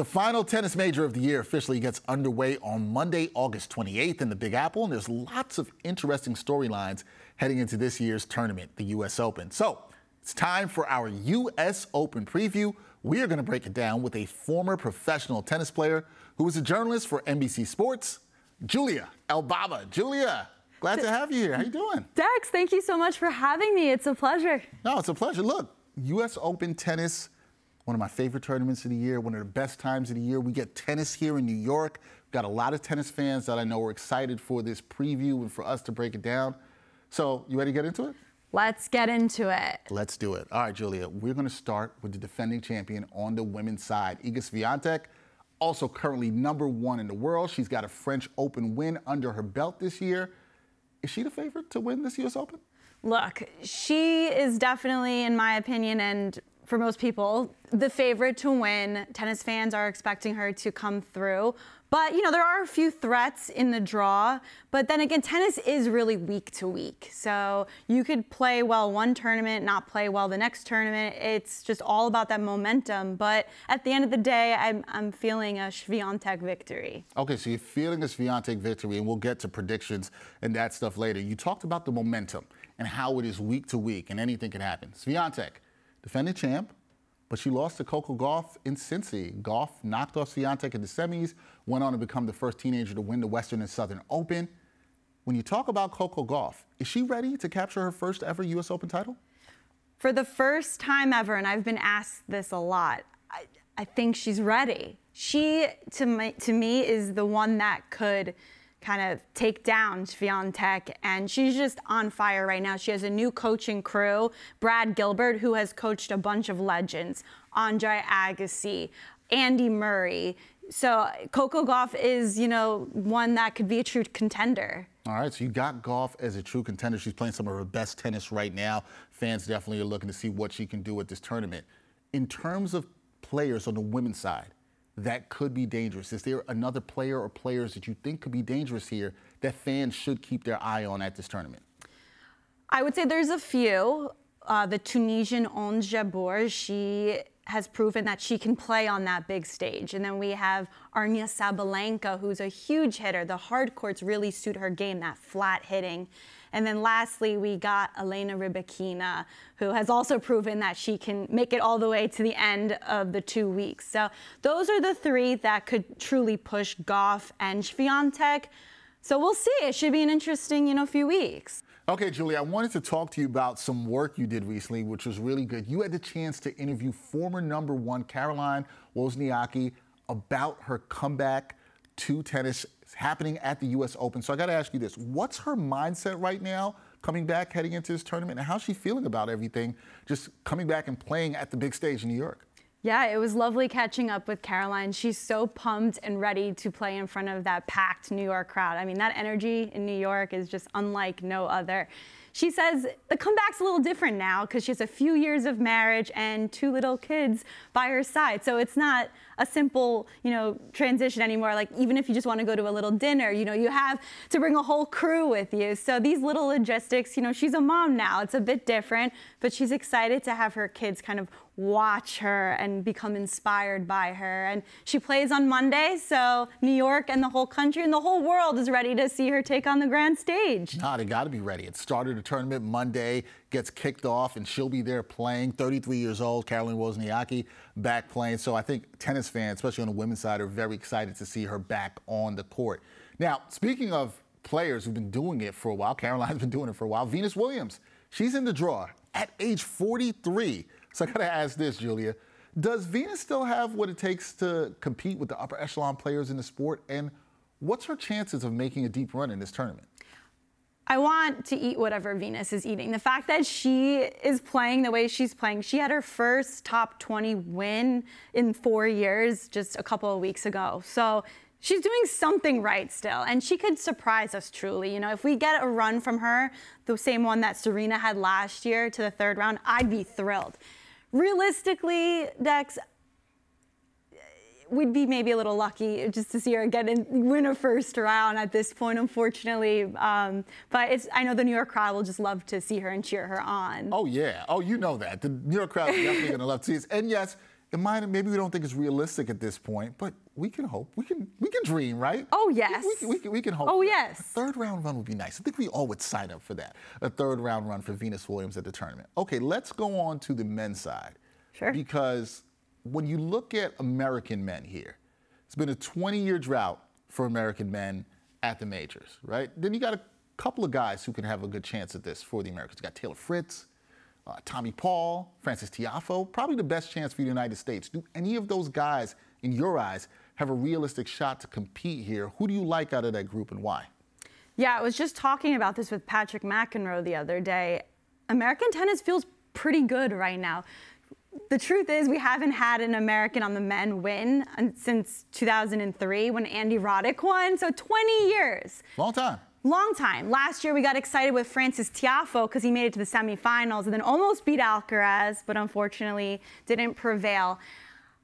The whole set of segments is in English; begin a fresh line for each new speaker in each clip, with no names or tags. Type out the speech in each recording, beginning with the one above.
The final tennis major of the year officially gets underway on Monday, August 28th in the Big Apple, and there's lots of interesting storylines heading into this year's tournament, the U.S. Open. So it's time for our U.S. Open preview. We are going to break it down with a former professional tennis player who was a journalist for NBC Sports, Julia Elbaba. Julia, glad to have you here. How you doing?
Dex, thank you so much for having me. It's a pleasure.
No, it's a pleasure. Look, U.S. Open tennis, one of my favorite tournaments of the year, one of the best times of the year. We get tennis here in New York. We've got a lot of tennis fans that I know are excited for this preview and for us to break it down. So, you ready to get into it?
Let's get into it.
Let's do it. All right, Julia, we're going to start with the defending champion on the women's side, Iga Swiatek, also currently #1 in the world. She's got a French Open win under her belt this year. Is she the favorite to win this U.S. Open?
Look, she is definitely, in my opinion, and for most people, the favorite to win. Tennis fans are expecting her to come through. But, you know, there are a few threats in the draw. But then again, tennis is really week to week. So you could play well one tournament, not play well the next tournament. It's just all about that momentum. But at the end of the day, I'm feeling a Swiatek victory.
Okay, so you're feeling a Swiatek victory, and we'll get to predictions and that stuff later. You talked about the momentum and how it is week to week, and anything can happen. Swiatek, defending champ, but she lost to Coco Gauff in Cincy. Gauff knocked off Swiatek in the semis, went on to become the first teenager to win the Western and Southern Open. When you talk about Coco Gauff, is she ready to capture her first ever U.S. Open title?
For the first time ever, and I've been asked this a lot, I think she's ready. She, to me, is the one that could kind of take down Swiatek, and she's just on fire right now. She has a new coaching crew, Brad Gilbert, who has coached a bunch of legends, Andre Agassi, Andy Murray. So Coco Gauff is, you know, one that could be a true contender.
All right, so you got Gauff as a true contender. She's playing some of her best tennis right now. Fans definitely are looking to see what she can do at this tournament. In terms of players on the women's side that could be dangerous, is there another player or players that you think could be dangerous here that fans should keep their eye on at this tournament?
I would say there's a few. The Tunisian Ons Jabeur, she has proven that she can play on that big stage. And then we have Aryna Sabalenka, who's a huge hitter. The hard courts really suit her game, that flat hitting. And then lastly, we got Elena Rybakina, who has also proven that she can make it all the way to the end of the 2 weeks. So those are the three that could truly push Gauff and Swiatek. So we'll see. It should be an interesting, you know, few weeks.
Okay, Julia, I wanted to talk to you about some work you did recently, which was really good. You had the chance to interview former #1 Caroline Wozniacki about her comeback to tennis happening at the U.S. Open. So I got to ask you this. What's her mindset right now coming back, heading into this tournament, and how's she feeling about everything, just coming back and playing at the big stage in New York?
Yeah, it was lovely catching up with Caroline. She's so pumped and ready to play in front of that packed New York crowd. I mean, that energy in New York is just unlike no other. She says the comeback's a little different now because she has a few years of marriage and 2 little kids by her side. So it's not a simple, you know, transition anymore. Like, even if you just want to go to a little dinner, you know, you have to bring a whole crew with you. So these little logistics, you know, she's a mom now. It's a bit different, but she's excited to have her kids kind of watch her and become inspired by her. And she plays on Monday, so New York and the whole country and the whole world is ready to see her take on the grand stage.
Nah, they got to be ready. It started the tournament Monday, gets kicked off, and she'll be there playing. 33 years old, Caroline Wozniacki, back playing. So I think tennis fans, especially on the women's side, are very excited to see her back on the court. Now, speaking of players who've been doing it for a while, Caroline's been doing it for a while, Venus Williams, she's in the draw at age 43. So I got to ask this, Julia. Does Venus still have what it takes to compete with the upper echelon players in the sport? And what's her chances of making a deep run in this tournament?
I want to eat whatever Venus is eating. The fact that she is playing the way she's playing, she had her first top 20 win in 4 years just a couple of weeks ago. So she's doing something right still, and she could surprise us truly. You know, if we get a run from her, the same one that Serena had last year to the 3rd round, I'd be thrilled. Realistically, Dex, we'd be maybe a little lucky just to see her win a first round at this point, unfortunately. But I know the New York crowd will just love to see her and cheer her on.
Oh, yeah. Oh, you know that. The New York crowd is definitely going to love to see this. And yes, maybe we don't think it's realistic at this point, but we can hope. We can dream, right?
Oh, yes.
We can hope.
Oh, yes.
A third-round run would be nice. I think we all would sign up for that, a third-round run for Venus Williams at the tournament. Okay, let's go on to the men's side.
Sure.
Because when you look at American men here, it's been a 20-year drought for American men at the majors, right? Then you got a couple of guys who can have a good chance at this for the Americans. You got Taylor Fritz, Tommy Paul, Francis Tiafoe, probably the best chance for the United States. Do any of those guys, in your eyes, have a realistic shot to compete here? Who do you like out of that group and why?
Yeah, I was just talking about this with Patrick McEnroe the other day. American tennis feels pretty good right now. The truth is we haven't had an American on the men win since 2003 when Andy Roddick won, so 20 years.
Long time.
Long time. Last year we got excited with Francis Tiafoe because he made it to the semifinals and then almost beat Alcaraz, but unfortunately didn't prevail.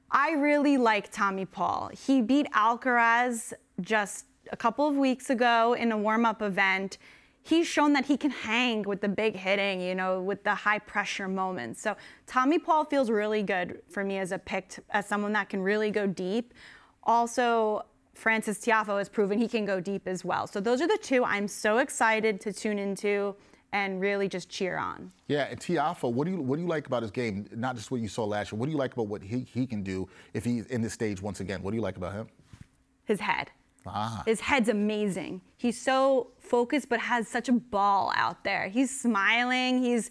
I really like Tommy Paul. He beat Alcaraz just a couple of weeks ago in a warm-up event. He's shown that he can hang with the big hitting, you know, with the high pressure moments. So Tommy Paul feels really good for me as a pick, as someone that can really go deep. Also, Francis Tiafoe has proven he can go deep as well. So those are the two I'm so excited to tune into and really just cheer on.
Yeah, and Tiafoe, what do you like about his game? Not just what you saw last year. What do you like about what he can do if he's in this stage once again? What do you like about him?
His head.
Ah.
His head's amazing. He's so focused, but has such a ball out there. He's smiling. He's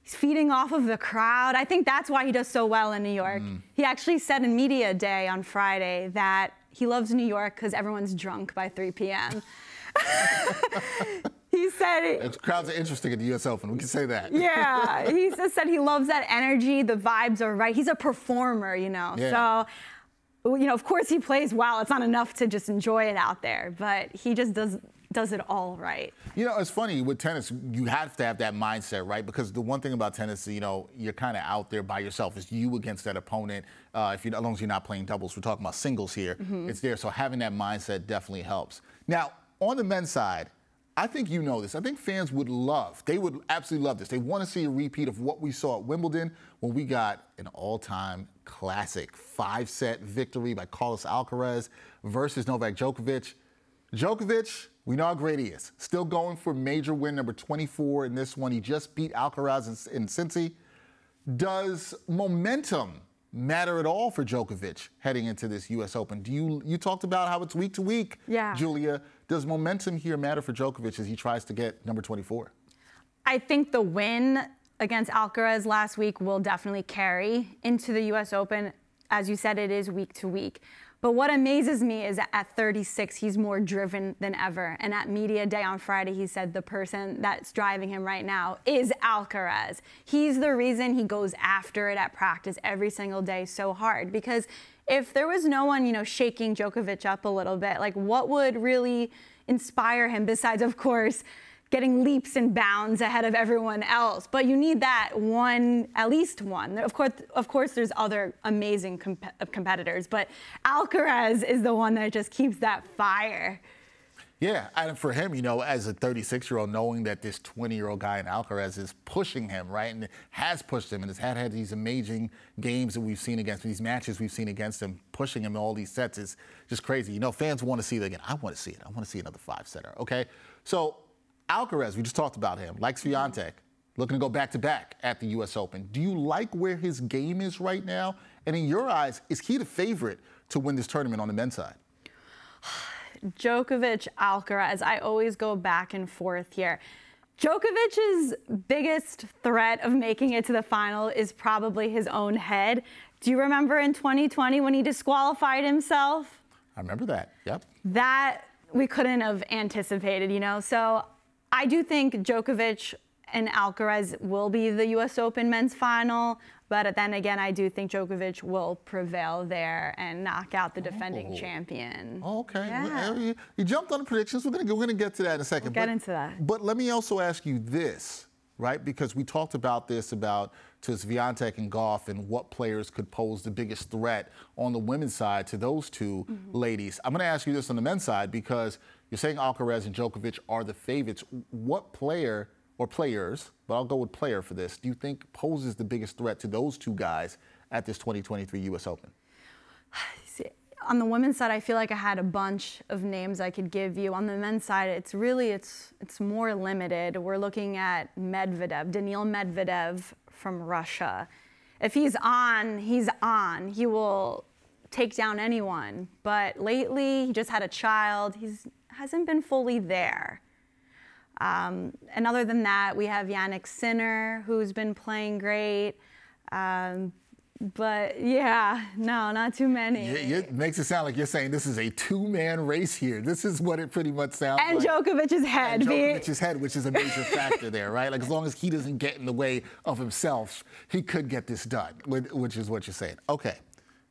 feeding off of the crowd. I think that's why he does so well in New York. He actually said in Media Day on Friday that he loves New York because everyone's drunk by 3 p.m. He said
crowds are interesting at the US Open. We can say that.
Yeah, he just said he loves that energy. The vibes are right. He's a performer, you know.
Yeah.
So, you know, of course he plays well. It's not enough to just enjoy it out there, but he just does it all right. You
know, it's funny with tennis, you have to have that mindset, right? Because the one thing about tennis, you know, you're kind of out there by yourself. It's you against that opponent. As long as you're not playing doubles, we're talking about singles here. It's there. So having that mindset definitely helps. Now, on the men's side, I think you know this. I think fans would absolutely love this. They want to see a repeat of what we saw at Wimbledon when we got an all-time classic 5-set victory by Carlos Alcaraz versus Novak Djokovic. Djokovic, we know how great he is. Still going for major win number 24 in this one. He just beat Alcaraz in Cincy. Does momentum matter at all for Djokovic heading into this U.S. Open? You talked about how it's week to week, Julia. Does momentum here matter for Djokovic as he tries to get number 24?
I think the win against Alcaraz last week will definitely carry into the U.S. Open. As you said, it is week to week. But what amazes me is that at 36, he's more driven than ever. And at Media Day on Friday, he said the person that's driving him right now is Alcaraz. He's the reason he goes after it at practice every single day so hard. Because if there was no one, you know, shaking Djokovic up a little bit, like what would really inspire him besides, of course, getting leaps and bounds ahead of everyone else? But you need that one, at least one. Of course, there's other amazing competitors, but Alcaraz is the one that just keeps that fire.
Yeah, and for him, you know, as a 36-year-old, knowing that this 20-year-old guy in Alcaraz is pushing him, right, and has pushed him, and has had these amazing games that we've seen against him, these matches we've seen against him, pushing him in all these sets is just crazy. You know, fans want to see it again. I want to see it. I want to see another 5-setter, okay? So Alcaraz, we just talked about him, like Swiatek, looking to go back-to-back at the U.S. Open. Do you like where his game is right now? And in your eyes, is he the favorite to win this tournament on the men's side?
Djokovic, Alcaraz, I always go back and forth here. Djokovic's biggest threat of making it to the final is probably his own head. Do you remember in 2020 when he disqualified himself?
I remember that, yep.
That we couldn't have anticipated, you know? So I do think Djokovic and Alcaraz will be the U.S. Open men's final, but then again, I do think Djokovic will prevail there and knock out the defending champion.
Okay,
yeah.
You jumped on the predictions. We're gonna get to that in a second.
We'll get into that.
But let me also ask you this, right? Because we talked about this to Swiatek and Goff and what players could pose the biggest threat on the women's side to those two ladies. I'm gonna ask you this on the men's side because you're saying Alcaraz and Djokovic are the favorites. What player or players, but I'll go with player for this, do you think poses the biggest threat to those two guys at this 2023 U.S. Open?
On the women's side, I feel like I had a bunch of names I could give you. On the men's side, it's more limited. We're looking at Daniil Medvedev from Russia. If he's on, he's on. He will take down anyone. But lately, he just had a child. He hasn't been fully there. And other than that, we have Jannik Sinner, who's been playing great. But yeah, no, not too many.
It makes it sound like you're saying this is a two-man race here. This is what it pretty much sounds like.
And Djokovic's head.
And Djokovic's head, which is a major factor there, right? Like, as long as he doesn't get in the way of himself, he could get this done, which is what you're saying. Okay,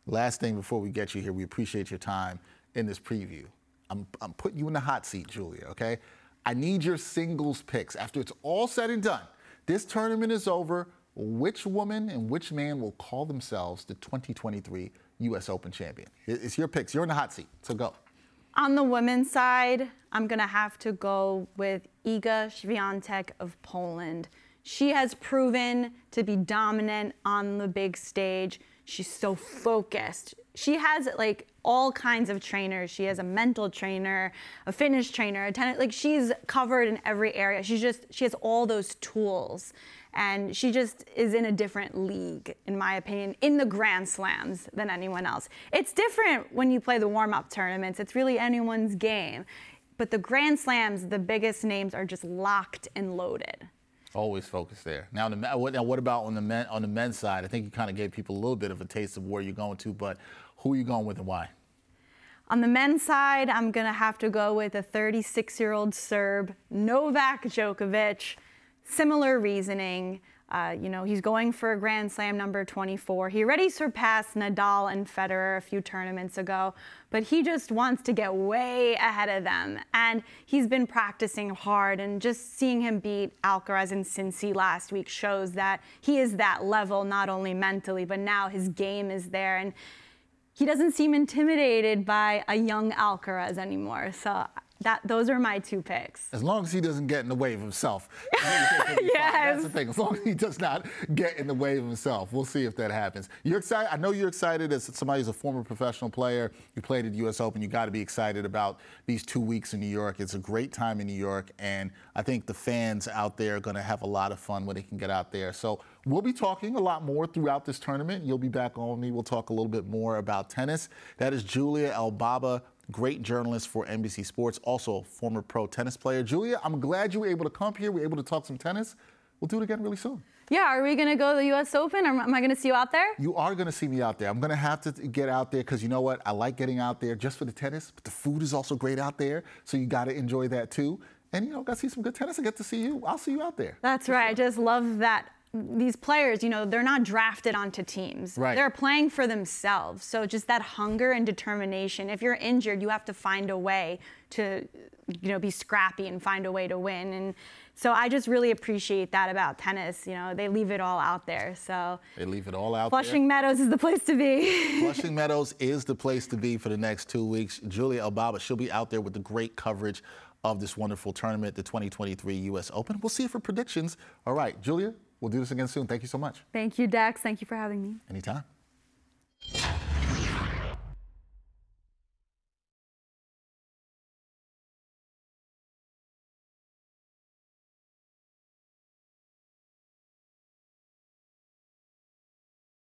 last thing before we get you here, we appreciate your time in this preview. I'm putting you in the hot seat, Julia, okay? I need your singles picks. After it's all said and done, this tournament is over. Which woman and which man will call themselves the 2023 U.S. Open champion? It's your picks. You're in the hot seat, so go.
On the women's side, I'm going to have to go with Iga Świątek of Poland. She has proven to be dominant on the big stage. She's so focused. She has like all kinds of trainers. She has a mental trainer, a fitness trainer, a tennis. Like, she's covered in every area. She has all those tools. And she just is in a different league, in my opinion, in the Grand Slams than anyone else. It's different when you play the warm-up tournaments. It's really anyone's game. But the Grand Slams, the biggest names are just locked and loaded.
Always focused there. Now what about on the men's side? I think you kind of gave people a little bit of a taste of where you're going to, but who are you going with and why?
On the men's side, I'm going to have to go with a 36-year-old Serb, Novak Djokovic. Similar reasoning. He's going for a Grand Slam number 24. He already surpassed Nadal and Federer a few tournaments ago, but he just wants to get way ahead of them. And he's been practicing hard, and just seeing him beat Alcaraz and Cincy last week shows that he is that level, not only mentally, but now his game is there. And he doesn't seem intimidated by a young Alcaraz anymore. So those are my two picks.
As long as he doesn't get in the way of himself. Yes. That's the thing. As long as he does not get in the way of himself. We'll see if that happens. You're excited. I know you're excited as somebody who's a former professional player. You played at the U.S. Open. You got to be excited about these 2 weeks in New York. It's a great time in New York, and I think the fans out there are going to have a lot of fun when they can get out there. So we'll be talking a lot more throughout this tournament. You'll be back on me. We'll talk a little bit more about tennis. That is Julia Elbaba, great journalist for NBC Sports, also a former pro tennis player. Julia, I'm glad you were able to come here. We were able to talk some tennis. We'll do it again really soon.
Yeah, are we going to go to the U.S. Open? Am I going to see you out there?
You are going to see me out there. I'm going to have to get out there because you know what? I like getting out there just for the tennis, but the food is also great out there, so you got to enjoy that too. And, got to see some good tennis and get to see you. I'll see you out there.
That's right. I just love that. These players, they're not drafted onto teams.
Right.
They're playing for themselves. So just that hunger and determination. If you're injured, you have to find a way to, be scrappy and find a way to win. And so I just really appreciate that about tennis. They leave it all out there. So
they leave it all out
Flushing Meadows is the place to be.
Flushing Meadows is the place to be for the next 2 weeks. Julia Elbaba, she'll be out there with the great coverage of this wonderful tournament, the 2023 U.S. Open. We'll see her for predictions. All right, Julia. We'll do this again soon. Thank you so much.
Thank you, Dex. Thank you for having me.
Anytime.